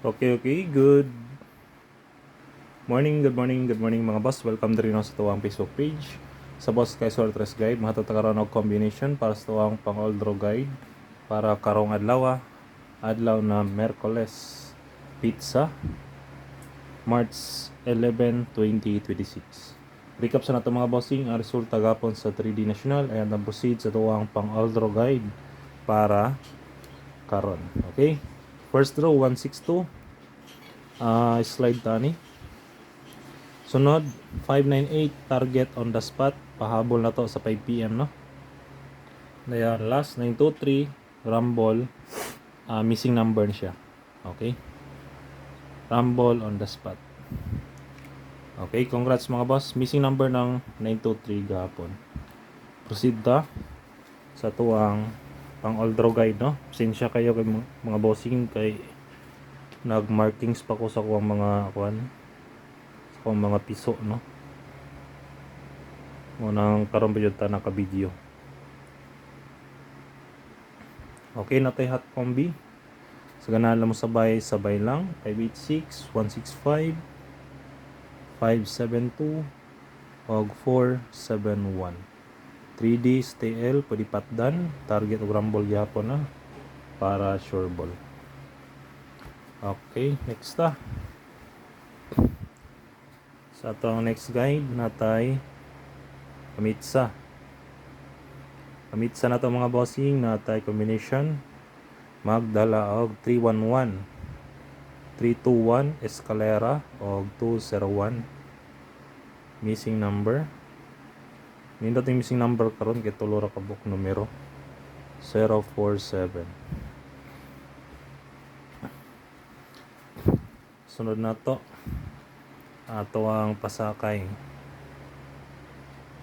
Okay, good morning mga boss. Welcome diri sa tuwang Facebook page. Sa boss kay Sortres Guide, mahatutakaron og combination para sa tuwang pang-oldro guide para karong adlaw na Merkoles, pizza, March 11, 2026. Recap sa nato mga bossing, ang resulta gapon sa 3D National ay ang proceed sa tuwang pang-oldro guide para karon. Okay? First draw 162. Slide tani. Sunod 598 target on the spot, pahabol na to sa 5 PM no. Dayan last 923 rumble, missing number na siya. Okay? Rumble on the spot. Okay, congrats mga boss. Missing number ng 923 gahapon. Proceed ta sa tuwang pang all draw guide no. Pasensya kayo kay mga bossing kay nag-markings pa ko sa kuwang mga kung mga piso no munang karon ba ta naka-video. Okay na tay hot combi sa ganahan lang mo sabay lang 586 165 572 og 471 3D STL pwede patdan target og rumble gyapon na para sure ball. Okay, next ta sa atong next guide natay kamitsa na to mga bossing, natay combination magdala og 311 321 escalera og 201 missing number. Nindot yung missing number karon kay tulo ra ka book numero 047. Sunod na to ato ang pasakay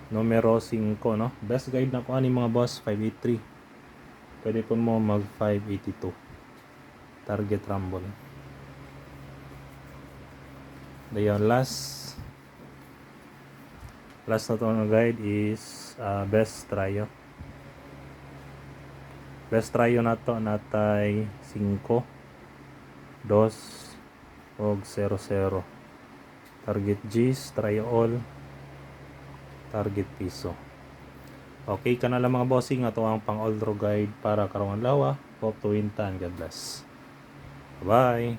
numero 5 no. Best guide na ko ani mga boss 583. Pwede po mo mag 582 target rumble. Dayon last na to na guide is best tryo na to natay 5 2 og 00 target G's, try all, target piso. Okay ka na lang mga bossing, ato ang pang all draw guide para karong adlaw. Hope to win tan. God bless. Bye.